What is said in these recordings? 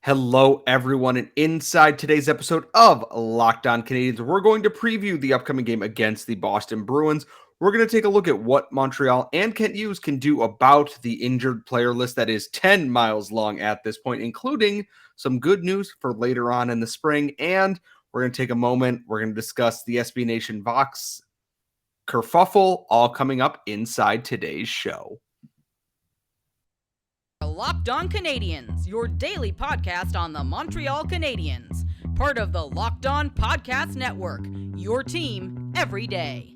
Hello, everyone, and inside today's episode of Locked On Canadiens, we're going to preview the upcoming game against the Boston Bruins. We're going to take a look at what Montreal and Kent Hughes can do about the injured player list that is 10 miles long at this point, including some good news for later on in the spring. And we're going to take a moment. We're going to discuss the SB Nation Vox kerfuffle, all coming up inside today's show. Locked On Canadiens, your daily podcast on the Montreal Canadiens. Part of the Locked On Podcast Network, your team every day.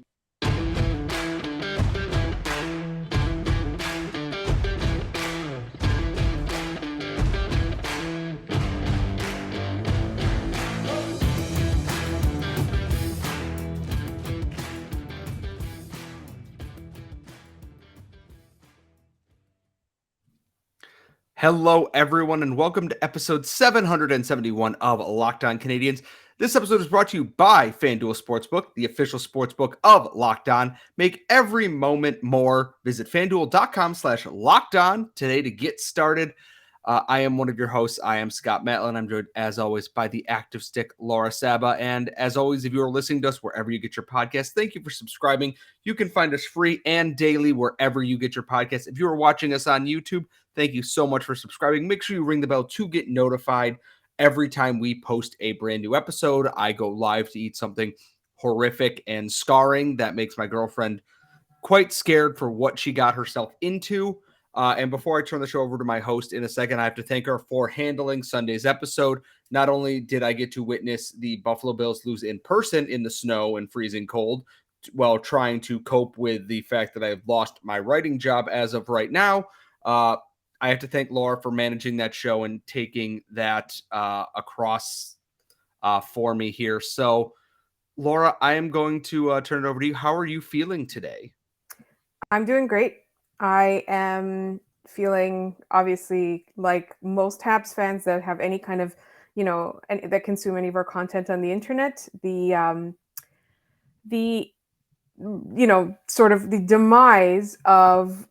Hello, everyone, and welcome to episode 771 of Locked On Canadiens. This episode is brought to you by FanDuel Sportsbook, the official sportsbook of Locked On. Make every moment more. Visit FanDuel.com/LockedOn today to get started. I am one of your hosts. I am Scott Matlin. I'm joined, as always, by the active stick, Laura Saba. And as always, if you are listening to us wherever you get your podcasts, thank you for subscribing. You can find us free and daily wherever you get your podcasts. If you are watching us on YouTube, thank you so much for subscribing. Make sure you ring the bell to get notified every time we post a brand new episode. I go live to eat something horrific and scarring that makes my girlfriend quite scared for what she got herself into. And before I turn the show over to my host in a second, I have to thank her for handling Sunday's episode. Not only did I get to witness the Buffalo Bills lose in person in the snow and freezing cold while trying to cope with the fact that I've lost my writing job as of right now, I have to thank Laura for managing that show and taking that across for me here. So, Laura, I am going to turn it over to you. How are you feeling today? I'm doing great. I am feeling, obviously, like most Habs fans that have any kind of, that consume any of our content on the internet, sort of the demise of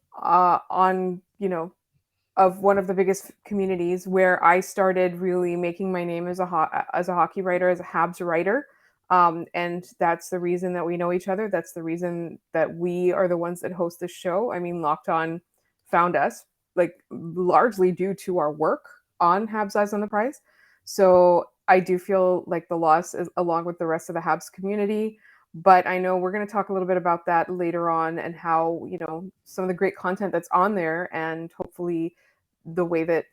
of one of the biggest communities where I started really making my name as a hockey writer, as a Habs writer. And that's the reason that we know each other. That's the reason that we are the ones that host this show. I mean, Locked On found us largely due to our work on Habs Eyes on the Prize. So I do feel like the loss is along with the rest of the Habs community. But I know we're going to talk a little bit about that later on and how, some of the great content that's on there and hopefully the way that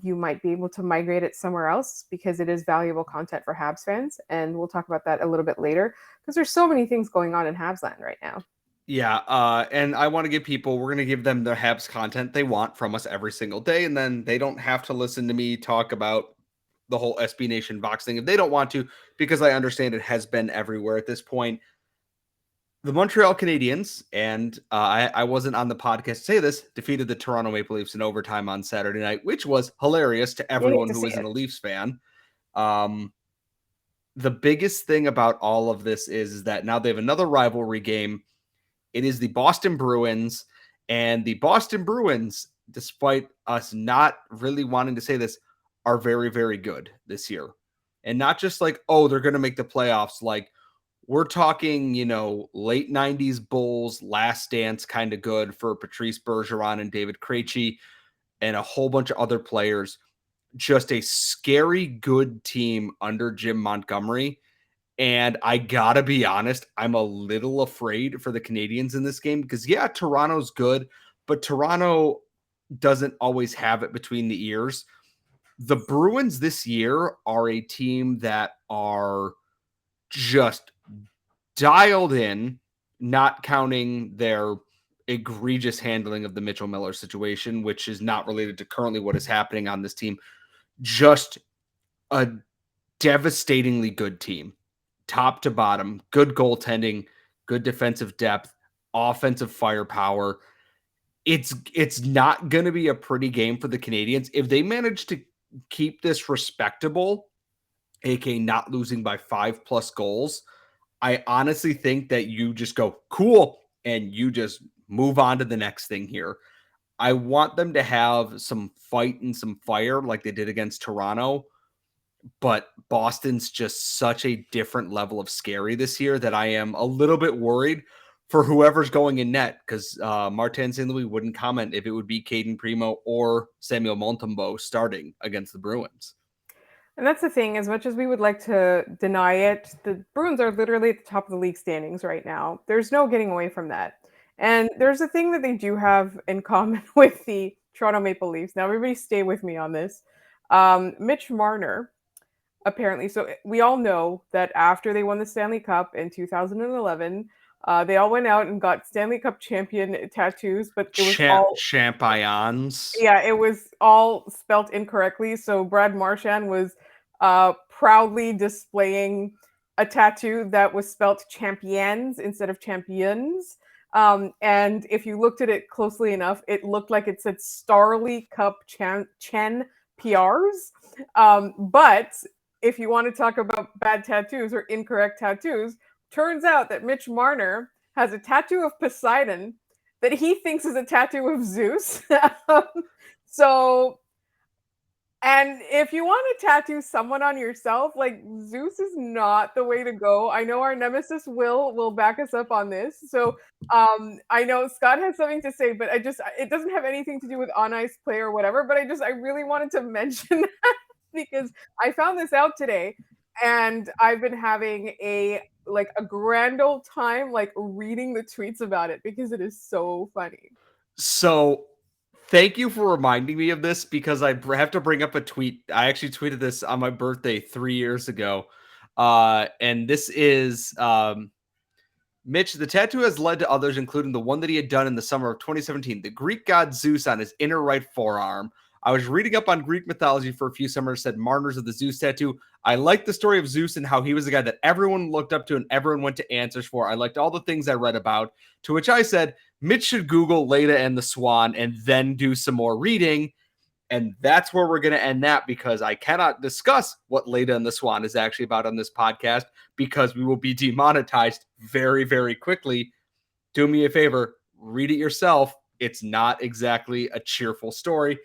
you might be able to migrate it somewhere else because it is valuable content for Habs fans. And we'll talk about that a little bit later because there's so many things going on in Habs land right now. Yeah, and I want to give people, we're going to give them the Habs content they want from us every single day, and then they don't have to listen to me talk about the whole SB Nation Vox thing if they don't want to, because I understand it has been everywhere at this point. The Montreal Canadiens, and I wasn't on the podcast to say this, defeated the Toronto Maple Leafs in overtime on Saturday night, which was hilarious to everyone who isn't a Leafs fan. The biggest thing about all of this is that now they have another rivalry game. It is the Boston Bruins, and the Boston Bruins, despite us not really wanting to say this, are very, very good this year. And not just like, oh, they're going to make the playoffs. Like, we're talking, late 90s Bulls, last dance kind of good for Patrice Bergeron and David Krejci and a whole bunch of other players. Just a scary good team under Jim Montgomery. And I got to be honest, I'm a little afraid for the Canadiens in this game because, yeah, Toronto's good, but Toronto doesn't always have it between the ears. The Bruins this year are a team that are just dialed in, not counting their egregious handling of the Mitchell Miller situation, which is not related to currently what is happening on this team. Just a devastatingly good team, top to bottom, good goaltending, good defensive depth, offensive firepower. It's not going to be a pretty game for the Canadiens. If they manage to keep this respectable, aka not losing by 5+ goals, I honestly think that you just go, cool, and you just move on to the next thing here. I want them to have some fight and some fire like they did against Toronto. But Boston's just such a different level of scary this year that I am a little bit worried for whoever's going in net, because Martin St. Louis wouldn't comment if it would be Caden Primo or Samuel Montembeault starting against the Bruins. And that's the thing, as much as we would like to deny it, the Bruins are literally at the top of the league standings right now. There's no getting away from that. And there's a thing that they do have in common with the Toronto Maple Leafs. Now, everybody stay with me on this. Mitch Marner, apparently, so we all know that after they won the Stanley Cup in 2011, they all went out and got Stanley Cup champion tattoos, but it was all Champions. yeah, it was all spelt incorrectly. So Brad Marchand was proudly displaying a tattoo that was spelt champions instead of champions. And if you looked at it closely enough, it looked like it said Starley Cup Chen PRs. But if you want to talk about bad tattoos or incorrect tattoos, turns out that Mitch Marner has a tattoo of Poseidon that he thinks is a tattoo of Zeus. So, and if you want to tattoo someone on yourself, like Zeus is not the way to go. I know our nemesis will back us up on this. So, I know Scott has something to say, but it doesn't have anything to do with on ice play or whatever. But I really wanted to mention that because I found this out today, and I've been having a grand old time reading the tweets about it because it is so funny. So thank you for reminding me of this, because I have to bring up a tweet. I actually tweeted this on my birthday 3 years ago. And this is Mitch, the tattoo has led to others, including the one that he had done in the summer of 2017, the Greek god Zeus on his inner right forearm. I was reading up on Greek mythology for a few summers, said Marner's of the Zeus tattoo. I liked the story of Zeus and how he was the guy that everyone looked up to and everyone went to answers for. I liked all the things I read about, to which I said, Mitch should Google Leda and the Swan and then do some more reading. And that's where we're going to end that, because I cannot discuss what Leda and the Swan is actually about on this podcast, because we will be demonetized very, very quickly. Do me a favor, read it yourself. It's not exactly a cheerful story.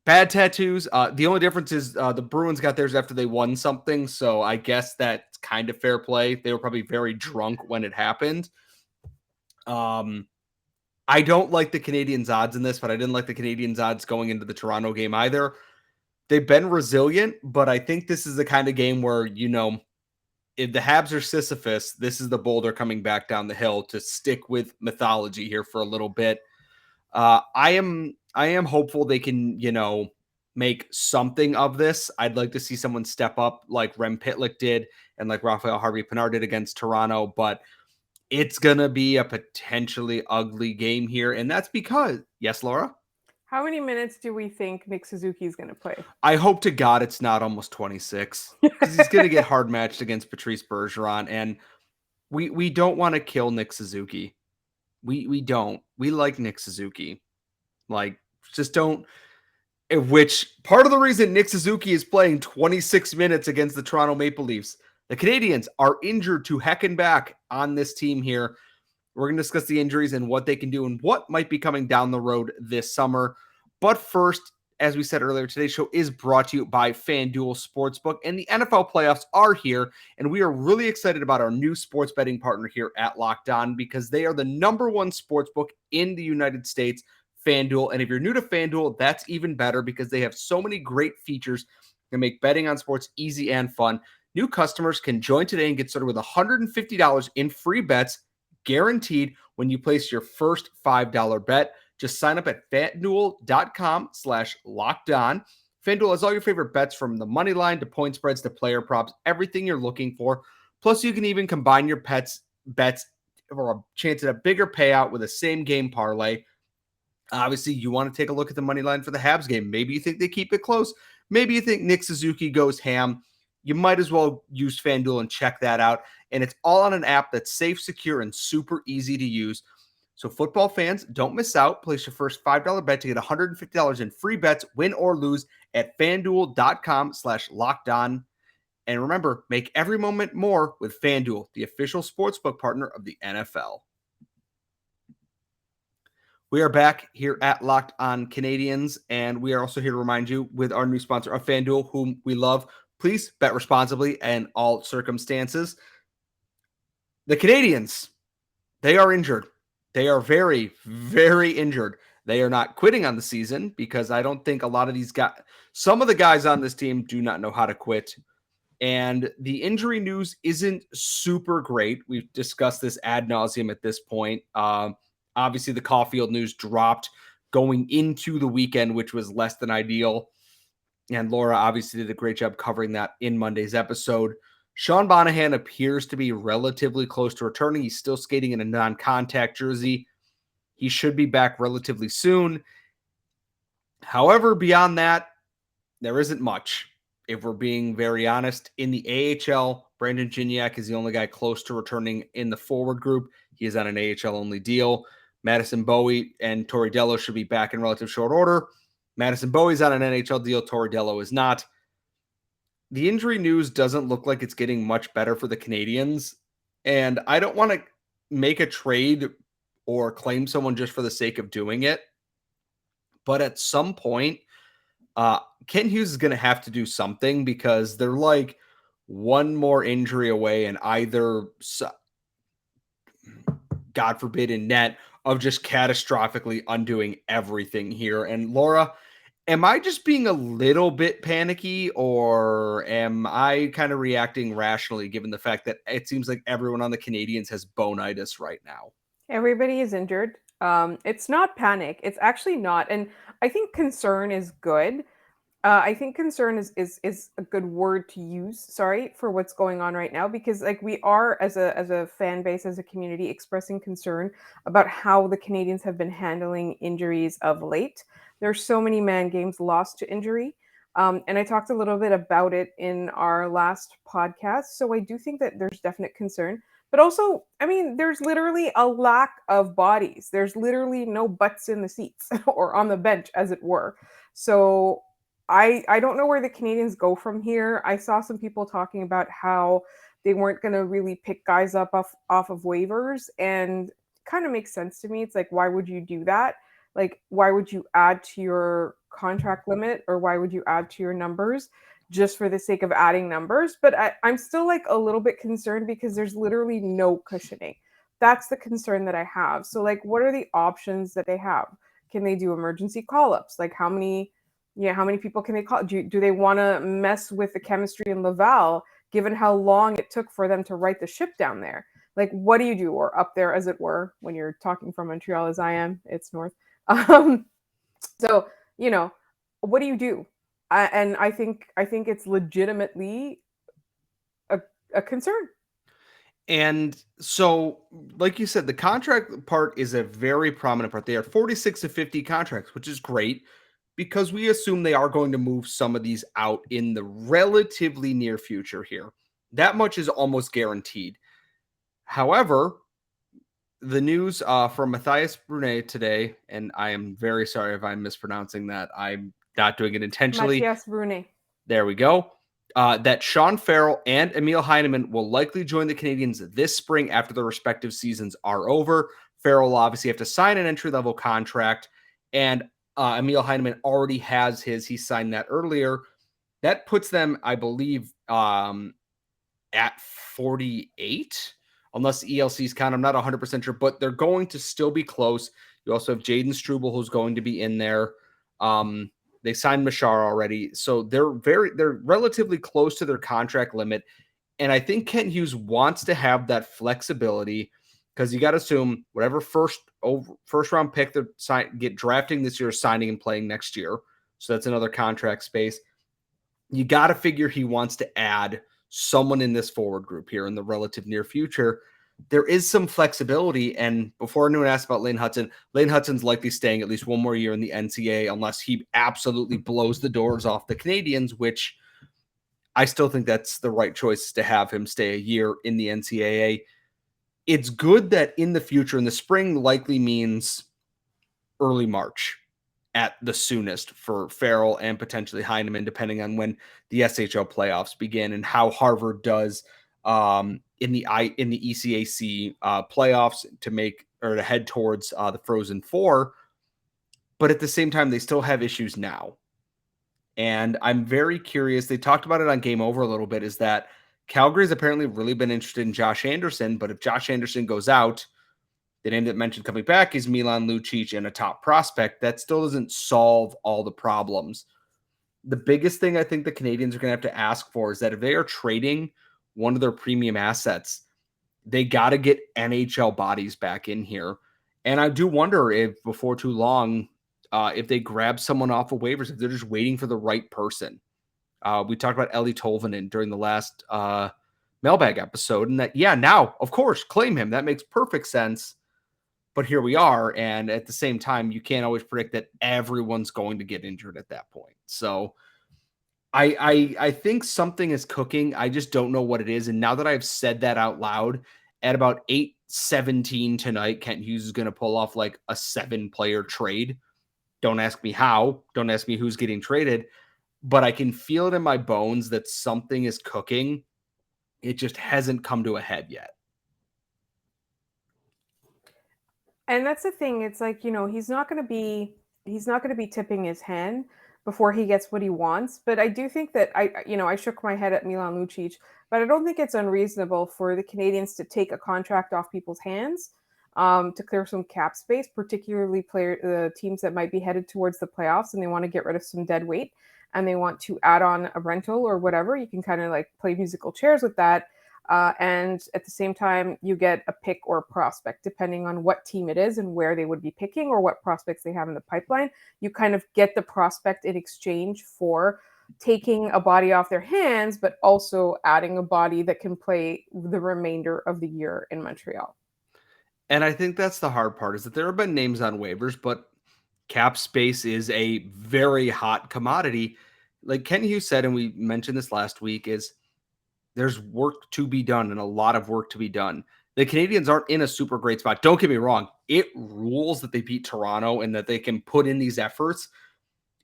Bad tattoos. The only difference is the Bruins got theirs after they won something, so I guess that's kind of fair play. They were probably very drunk when it happened. I don't like the Canadiens' odds in this, but I didn't like the Canadiens' odds going into the Toronto game either. They've been resilient, but I think this is the kind of game where, if the Habs are Sisyphus, this is the boulder coming back down the hill, to stick with mythology here for a little bit. I am hopeful they can, make something of this. I'd like to see someone step up like Rem Pitlick did and like Raphael Harvey-Pinard did against Toronto, but it's going to be a potentially ugly game here. And that's because, yes, Laura? How many minutes do we think Nick Suzuki is going to play? I hope to God it's not almost 26, because he's going to get hard matched against Patrice Bergeron. And we don't want to kill Nick Suzuki. We don't. We like Nick Suzuki. Just don't. Which part of the reason Nick Suzuki is playing 26 minutes against the Toronto Maple Leafs, the Canadiens are injured to heck and back on this team here. We're going to discuss the injuries and what they can do and what might be coming down the road this summer. But first, as we said earlier, today's show is brought to you by FanDuel Sportsbook, and the NFL playoffs are here, and we are really excited about our new sports betting partner here at Locked On, because they are the number one sportsbook in the United States, FanDuel. And if you're new to FanDuel, that's even better, because they have so many great features that make betting on sports easy and fun. New customers can join today and get started with $150 in free bets guaranteed when you place your first $5 bet. Just sign up at FanDuel.com/lockedon. FanDuel has all your favorite bets, from the money line to point spreads to player props, everything you're looking for. Plus, you can even combine your bets for a chance at a bigger payout with a same game parlay. Obviously, you want to take a look at the money line for the Habs game. Maybe you think they keep it close. Maybe you think Nick Suzuki goes ham. You might as well use FanDuel and check that out. And it's all on an app that's safe, secure, and super easy to use. So football fans, don't miss out. Place your first $5 bet to get $150 in free bets, win or lose, at FanDuel.com/lockedon. And remember, make every moment more with FanDuel, the official sportsbook partner of the NFL. We are back here at Locked On Canadiens, and we are also here to remind you with our new sponsor of FanDuel, whom we love. Please bet responsibly in all circumstances. The Canadiens, they are injured. They are very, very injured. They are not quitting on the season because I don't think a lot of these guys, some of the guys on this team do not know how to quit. And the injury news isn't super great. We've discussed this ad nauseum at this point. Obviously, the Caulfield news dropped going into the weekend, which was less than ideal. And Laura obviously did a great job covering that in Monday's episode. Sean Monahan appears to be relatively close to returning. He's still skating in a non-contact jersey. He should be back relatively soon. However, beyond that, there isn't much. If we're being very honest, in the AHL, Brandon Gignac is the only guy close to returning in the forward group. He is on an AHL-only deal. Madison Bowie and Torey Dello should be back in relative short order. Madison Bowie's on an NHL deal. Torey Dello is not. The injury news doesn't look like it's getting much better for the Canadiens. And I don't want to make a trade or claim someone just for the sake of doing it. But at some point, Kent Hughes is going to have to do something because they're like one more injury away and either, God forbid, in net of just catastrophically undoing everything here. And Laura, am I just being a little bit panicky or am I kind of reacting rationally given the fact that it seems like everyone on the Canadiens has bonitis right now? Everybody is injured. It's not panic. It's actually not. And I think concern is good. I think concern is a good word to use, sorry, for what's going on right now, because like we are as a fan base, as a community, expressing concern about how the Canadiens have been handling injuries of late. There's so many man games lost to injury. And I talked a little bit about it in our last podcast. So I do think that there's definite concern. But also, I mean, there's literally a lack of bodies. There's literally no butts in the seats or on the bench, as it were. So I don't know where the Canadiens go from here. I saw some people talking about how they weren't going to really pick guys up off of waivers, and kind of makes sense to me. It's like, why would you do that? Like, why would you add to your contract limit, or why would you add to your numbers just for the sake of adding numbers? But I'm still like a little bit concerned because there's literally no cushioning. That's the concern that I have. So like, what are the options that they have? Can they do emergency call-ups? Like how many people can they call? Do they want to mess with the chemistry in Laval, given how long it took for them to right the ship down there? Like, what do you do? Or up there, as it were, when you're talking from Montreal, as I am, it's north. So, what do you do? And I think it's legitimately a concern. And so, like you said, the contract part is a very prominent part. They are 46 to 50 contracts, which is great because we assume they are going to move some of these out in the relatively near future here. That much is almost guaranteed. However, the news from Matthias Brunet today, and I am very sorry if I'm mispronouncing that. I'm not doing it intentionally. Matthias Brunet. There we go. That Sean Farrell and Emil Heineman will likely join the Canadiens this spring after their respective seasons are over. Farrell will obviously have to sign an entry-level contract, and Emil Heineman already has his. He signed that earlier. That puts them, I believe, at 48, unless the ELCs count. I'm not 100% sure, but they're going to still be close. You also have Jaden Struble, who's going to be in there. They signed Machar already, so they're relatively close to their contract limit. And I think Kent Hughes wants to have that flexibility because you got to assume whatever first round pick they get drafting this year, signing and playing next year. So that's another contract space. You got to figure he wants to add someone in this forward group here in the relative near future. There is some flexibility. And before anyone asks about Lane Hudson's likely staying at least one more year in the NCAA unless he absolutely blows the doors off the Canadiens, which I still think that's the right choice to have him stay a year in the NCAA. It's good that in the future, in the spring, likely means early March at the soonest for Farrell and potentially Heineman, depending on when the SHL playoffs begin and how Harvard does in the ECAC playoffs to head towards the Frozen Four. but at the same time, they still have issues now. And I'm very curious. They talked about it on Game Over a little bit, is that Calgary's apparently really been interested in Josh Anderson, but if Josh Anderson goes out, the name that mentioned coming back is Milan Lucic and a top prospect. That still doesn't solve all the problems. The biggest thing I think the Canadians are going to have to ask for is that if they are trading one of their premium assets, they got to get NHL bodies back in here. And I do wonder if before too long, if they grab someone off of waivers, if they're just waiting for the right person. We talked about Ellie Tolvanen during the last mailbag episode, and that, yeah, now, of course, claim him. That makes perfect sense. But here we are. And at the same time, you can't always predict that everyone's going to get injured at that point. So I think something is cooking. I just don't know what it is. And now that I've said that out loud, at about 8:17 tonight, Kent Hughes is going to pull off like a 7-player trade. Don't ask me how. Don't ask me who's getting traded. But I can feel it in my bones that something is cooking. It just hasn't come to a head yet. And that's the thing. It's like, he's not going to be tipping his hand before he gets what he wants. But I do think that I shook my head at Milan Lucic, but I don't think it's unreasonable for the Canadians to take a contract off people's hands to clear some cap space, particularly teams that might be headed towards the playoffs and they want to get rid of some dead weight and they want to add on a rental or whatever. You can kind of like play musical chairs with that. And at the same time, you get a pick or a prospect, depending on what team it is and where they would be picking or what prospects they have in the pipeline. You kind of get the prospect in exchange for taking a body off their hands, but also adding a body that can play the remainder of the year in Montreal. And I think that's the hard part, is that there have been names on waivers, but cap space is a very hot commodity. Like Ken Hughes said, and we mentioned this last week, is there's work to be done and a lot of work to be done. The Canadians aren't in a super great spot. Don't get me wrong. It rules that they beat Toronto and that they can put in these efforts.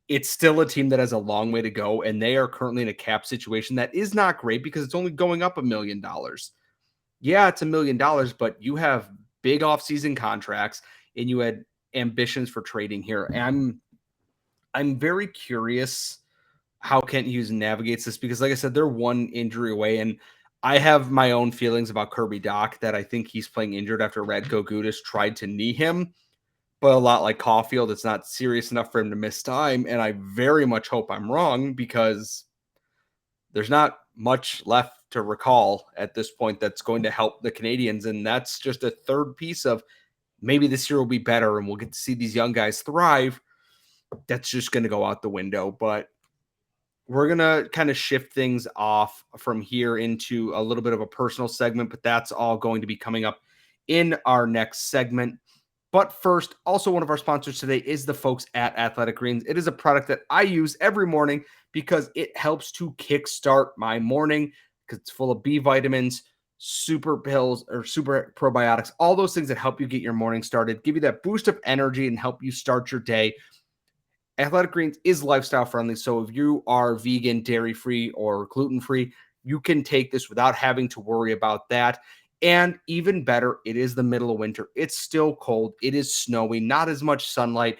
It's still a team that has a long way to go, and they are currently in a cap situation that is not great because it's only going up $1 million. Yeah, it's $1 million, but you have big offseason contracts and you had ambitions for trading here. And I'm very curious how Kent Hughes navigates this because, like I said, they're one injury away, and I have my own feelings about Kirby Dach that I think he's playing injured after Radko Gudas tried to knee him, but a lot like Caulfield, it's not serious enough for him to miss time, and I very much hope I'm wrong because there's not much left to recall at this point that's going to help the Canadians, and that's just a third piece of maybe this year will be better and we'll get to see these young guys thrive. That's just going to go out the window, but we're going to kind of shift things off from here into a little bit of a personal segment, but that's all going to be coming up in our next segment. But first, also one of our sponsors today is the folks at Athletic Greens. It is a product that I use every morning because it helps to kickstart my morning because it's full of B vitamins, super pills, or super probiotics, all those things that help you get your morning started, give you that boost of energy and help you start your day. Athletic Greens is lifestyle friendly, so if you are vegan, dairy-free, or gluten-free, you can take this without having to worry about that. And even better, it is the middle of winter. It's still cold. It is snowy, not as much sunlight.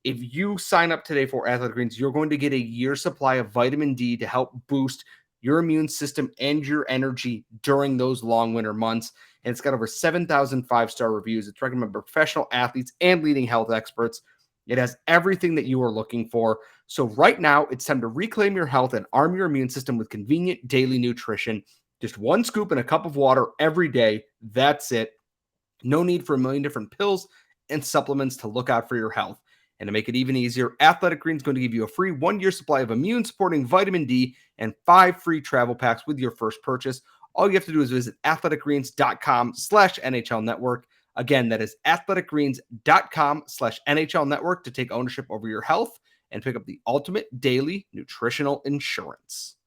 If you sign up today for Athletic Greens, you're going to get a year's supply of vitamin D to help boost your immune system and your energy during those long winter months. And it's got over 7,000 five-star reviews. It's recommended by professional athletes and leading health experts. It has everything that you are looking for. So right now, it's time to reclaim your health and arm your immune system with convenient daily nutrition. Just one scoop in a cup of water every day. That's it. No need for a million different pills and supplements to look out for your health. And to make it even easier, Athletic Greens is going to give you a free 1-year supply of immune-supporting vitamin D and 5 free travel packs with your first purchase. All you have to do is visit athleticgreens.com/NHL Network. Again, that is athleticgreens.com/NHL Network to take ownership over your health and pick up the ultimate daily nutritional insurance.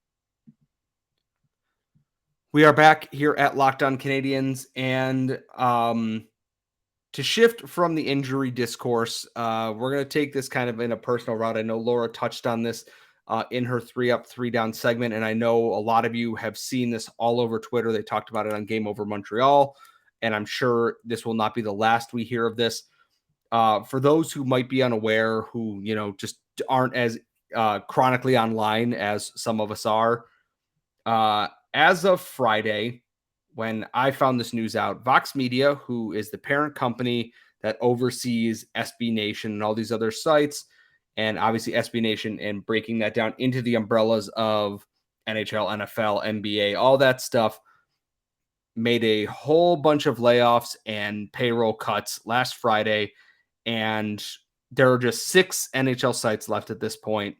We are back here at Locked On Canadiens, and to shift from the injury discourse, we're going to take this kind of in a personal route. I know Laura touched on this in her 3 Up, 3 Down segment, and I know a lot of you have seen this all over Twitter. They talked about it on Game Over Montreal, and I'm sure this will not be the last we hear of this. For those who might be unaware, who just aren't as chronically online as some of us are, as of Friday, when I found this news out, Vox Media, who is the parent company that oversees SB Nation and all these other sites, and obviously SB Nation, and breaking that down into the umbrellas of NHL, NFL, NBA, all that stuff, made a whole bunch of layoffs and payroll cuts last Friday. And there are just 6 NHL sites left at this point.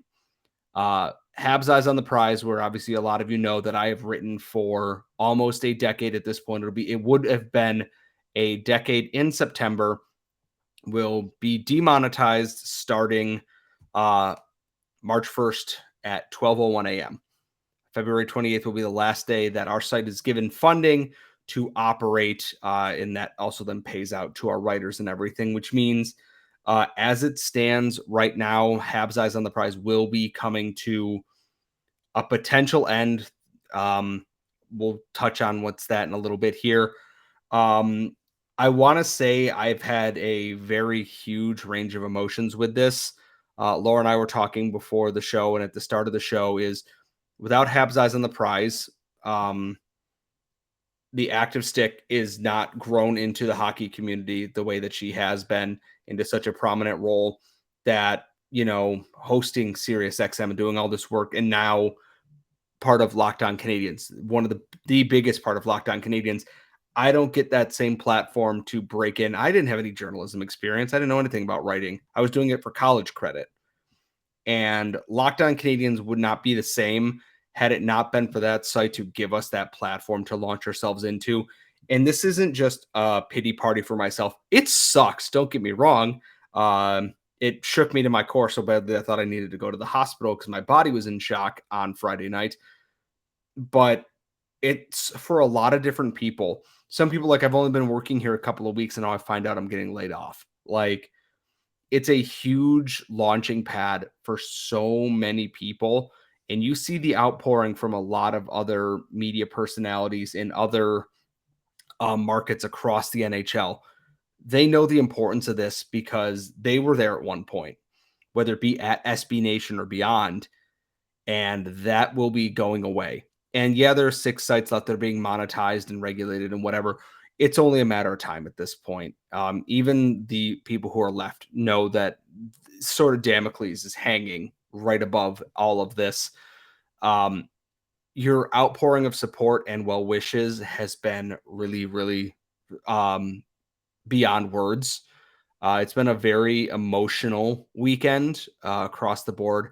Habs Eyes on the Prize, where obviously a lot of you know that I have written for almost a decade at this point. It would have been a decade in September, will be demonetized starting March 1st at 12:01 a.m. February 28th will be the last day that our site is given funding to operate, and that also then pays out to our writers and everything, which means as it stands right now, Habs Eyes on the Prize will be coming to a potential end. We'll touch on what's that in a little bit here. I want to say I've had a very huge range of emotions with this. Laura and I were talking before the show, and at the start of the show is, without Habs Eyes on the Prize, the active stick is not grown into the hockey community the way that she has been, into such a prominent role that, hosting SiriusXM and doing all this work, and now part of Locked On Canadiens, one of the biggest part of Locked On Canadiens. I don't get that same platform to break in. I didn't have any journalism experience. I didn't know anything about writing. I was doing it for college credit. And Locked On Canadiens would not be the same had it not been for that site to give us that platform to launch ourselves into. And this isn't just a pity party for myself. It sucks. Don't get me wrong. It shook me to my core so badly I thought I needed to go to the hospital because my body was in shock on Friday night. But it's for a lot of different people. Some people, like, I've only been working here a couple of weeks and now I find out I'm getting laid off. Like, it's a huge launching pad for so many people. And you see the outpouring from a lot of other media personalities in other markets across the NHL. They know the importance of this because they were there at one point, whether it be at SB Nation or beyond, and that will be going away. And yeah, there are 6 sites left that are being monetized and regulated and whatever. It's only a matter of time at this point. Even the people who are left know that sort of Damocles is hanging right above all of this. Your outpouring of support and well wishes has been really, really beyond words. It's been a very emotional weekend across the board.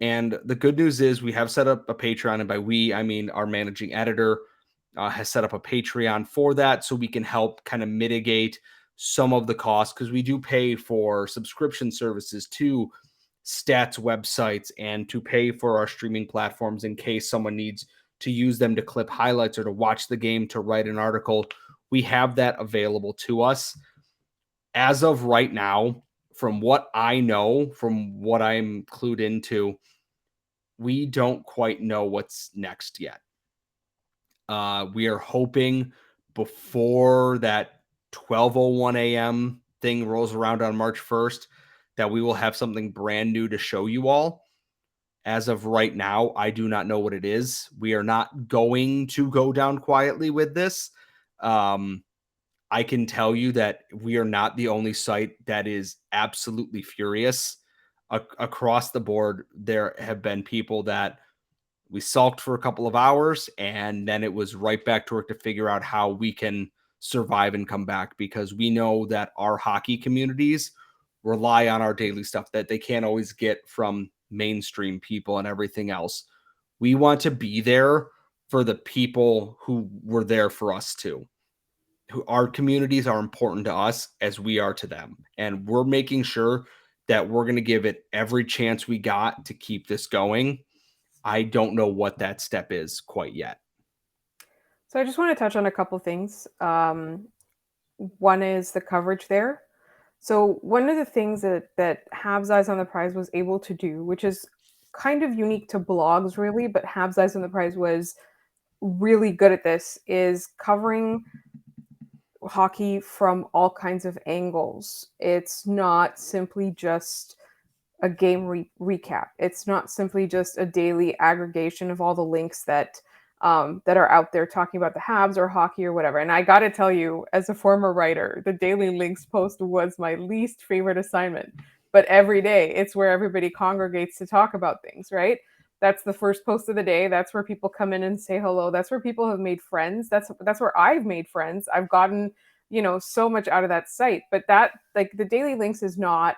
And the good news is we have set up a Patreon. And by we, I mean our managing editor has set up a Patreon for that, so we can help kind of mitigate some of the costs, because we do pay for subscription services to stats websites and to pay for our streaming platforms in case someone needs to use them to clip highlights or to watch the game, to write an article. We have that available to us. As of right now, from what I know, from what I'm clued into, we don't quite know what's next yet. We are hoping before that 12:01 a.m. thing rolls around on March 1st that we will have something brand new to show you all. As of right now, I do not know what it is. We are not going to go down quietly with this. I can tell you that we are not the only site that is absolutely furious. Across the board, there have been people that we sulked for a couple of hours, and then it was right back to work to figure out how we can survive and come back, because we know that our hockey communities rely on our daily stuff that they can't always get from mainstream people and everything else. We want to be there for the people who were there for us too. Our communities are important to us as we are to them. And we're making sure that we're going to give it every chance we got to keep this going. I don't know what that step is quite yet. So I just want to touch on a couple things. One is the coverage there. So one of the things that Habs Eyes on the Prize was able to do, which is kind of unique to blogs really, but Habs Eyes on the Prize was really good at this, is covering hockey from all kinds of angles. It's not simply just a game recap. It's not simply just a daily aggregation of all the links that are out there talking about the Habs or hockey or whatever. And I got to tell you, as a former writer, the daily links post was my least favorite assignment. But every day, it's where everybody congregates to talk about things, right? That's the first post of the day. That's where people come in and say hello. That's where people have made friends. That's where I've made friends. I've gotten, so much out of that site. But that, like, the daily links is not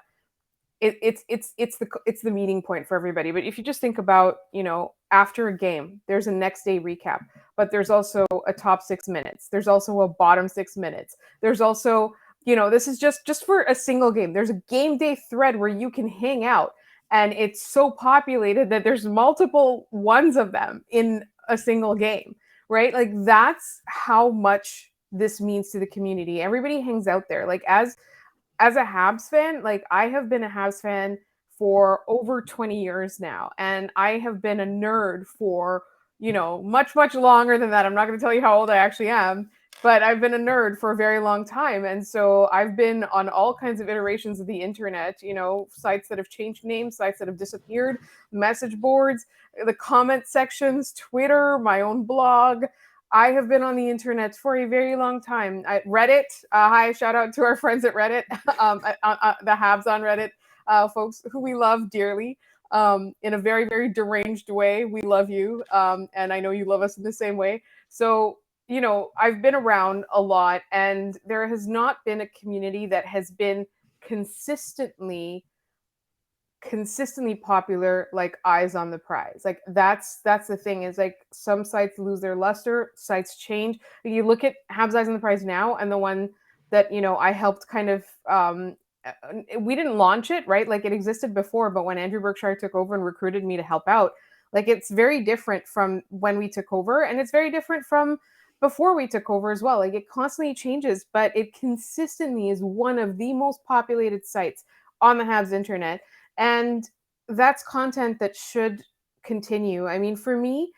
it's the meeting point for everybody. But if you just think about, after a game, there's a next day recap, but there's also a top 6 minutes. There's also a bottom 6 minutes. There's also, this is just for a single game. There's a game day thread where you can hang out, and it's so populated that there's multiple ones of them in a single game, right? Like, that's how much this means to the community. Everybody hangs out there. Like, as a Habs fan, like, I have been a Habs fan for over 20 years now, and I have been a nerd for, much, much longer than that. I'm not going to tell you how old I actually am, but I've been a nerd for a very long time. And so I've been on all kinds of iterations of the internet, sites that have changed names, sites that have disappeared, message boards, the comment sections, Twitter, my own blog. I have been on the internet for a very long time. Reddit, hi, shout out to our friends at Reddit, the Habs on Reddit, folks who we love dearly, in a very, very deranged way. We love you, and I know you love us in the same way. So, I've been around a lot, and there has not been a community that has been consistently popular like Eyes on the Prize. Like, that's the thing, is like, some sites lose their luster, sites change. You look at Habs Eyes on the Prize now, and the one that I helped kind of we didn't launch it, right? Like, it existed before, but when Andrew Berkshire took over and recruited me to help out, like, it's very different from when we took over, and it's very different from before we took over as well. Like, it constantly changes, but it consistently is one of the most populated sites on the Habs internet. And that's content that should continue. I mean, for me,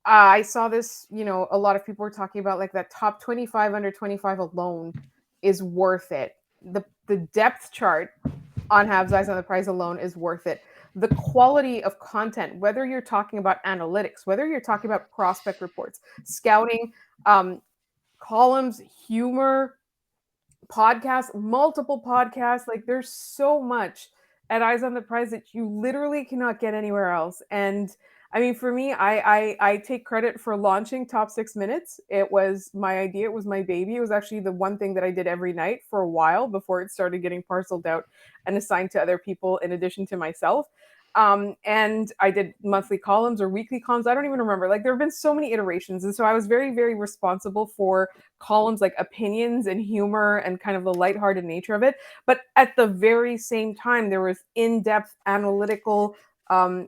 I saw this, a lot of people were talking about, like, that top 25 under 25 alone is worth it. The depth chart on Habs Eyes on the Prize alone is worth it. The quality of content, whether you're talking about analytics, whether you're talking about prospect reports, scouting, columns, humor, podcasts, multiple podcasts, like, there's so much at Eyes on the Prize that you literally cannot get anywhere else. And I mean, for me, I take credit for launching Top 6 minutes. It was my idea. It was my baby. It was actually the one thing that I did every night for a while before it started getting parceled out and assigned to other people in addition to myself. And I did monthly columns or weekly columns. I don't even remember. Like, there have been so many iterations. And so I was very, very responsible for columns like opinions and humor and kind of the lighthearted nature of it. But at the very same time, there was in-depth analytical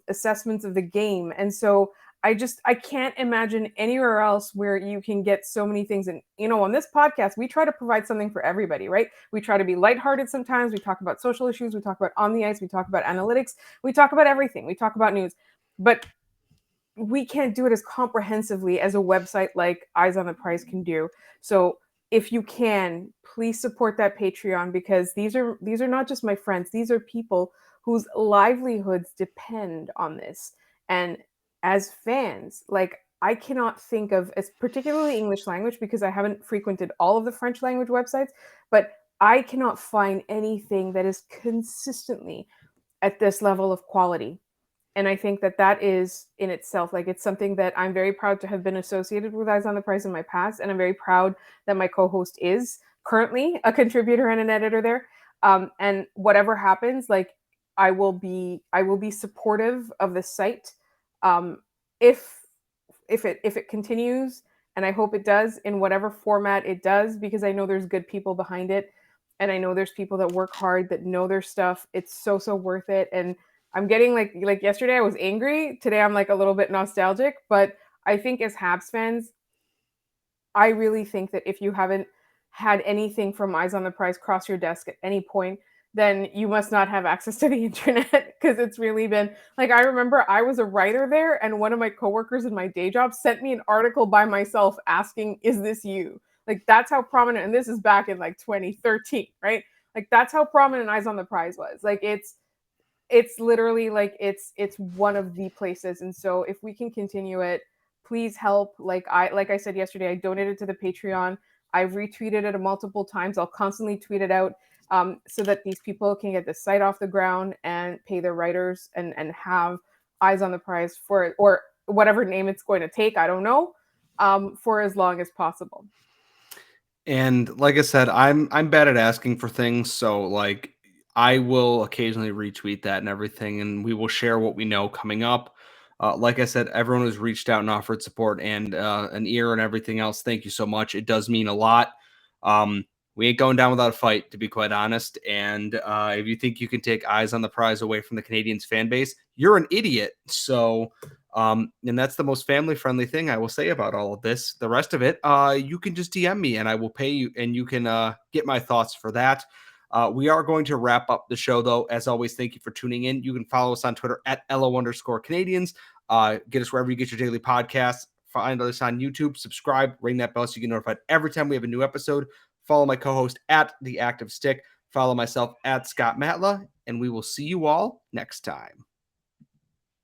assessments of the game. And so I can't imagine anywhere else where you can get so many things. And, on this podcast, we try to provide something for everybody, right? We try to be lighthearted sometimes. We talk about social issues. We talk about on the ice. We talk about analytics. We talk about everything. We talk about news. But we can't do it as comprehensively as a website like Eyes on the Prize can do. So if you can, please support that Patreon, because these are not just my friends. These are people whose livelihoods depend on this. And as fans, like, I cannot think of, as particularly English language, because I haven't frequented all of the French language websites, but I cannot find anything that is consistently at this level of quality. And I think that is in itself, like, it's something that I'm very proud to have been associated with Eyes on the Prize in my past. And I'm very proud that my co-host is currently a contributor and an editor there. And whatever happens, like, I will be supportive of the site. If it continues, and I hope it does in whatever format it does, because I know there's good people behind it. And I know there's people that work hard, that know their stuff. It's so, so worth it. And I'm getting like yesterday I was angry. Today I'm like a little bit nostalgic, but I think as Habs fans, I really think that if you haven't had anything from Eyes on the Prize cross your desk at any point, then you must not have access to the internet, because it's really been, like, I remember I was a writer there, and one of my coworkers in my day job sent me an article by myself asking, "Is this you?" Like that's how prominent, and this is back in like 2013, right? Like that's how prominent Eyes on the Prize was. Like it's literally like it's one of the places. And so if we can continue it, please help. Like I said yesterday, I donated to the Patreon. I've retweeted it multiple times. I'll constantly tweet it out, so that these people can get the site off the ground and pay their writers and have Eyes on the Prize for, or whatever name it's going to take, I don't know, for as long as possible. And like I said, I'm bad at asking for things, so like I will occasionally retweet that and everything, and we will share what we know coming up. Like I said, everyone who's reached out and offered support and an ear and everything else, thank you so much. It does mean a lot. We ain't going down without a fight, to be quite honest. And if you think you can take Eyes on the Prize away from the Canadiens fan base, you're an idiot. So, and that's the most family friendly thing I will say about all of this. The rest of it, you can just DM me and I will pay you, and you can get my thoughts for that. We are going to wrap up the show, though. As always, thank you for tuning in. You can follow us on Twitter at LO_Canadiens. Get us wherever you get your daily podcasts. Find us on YouTube. Subscribe, ring that bell so you get notified every time we have a new episode. Follow my co-host at The Active Stick. Follow myself at Scott Matla, and we will see you all next time.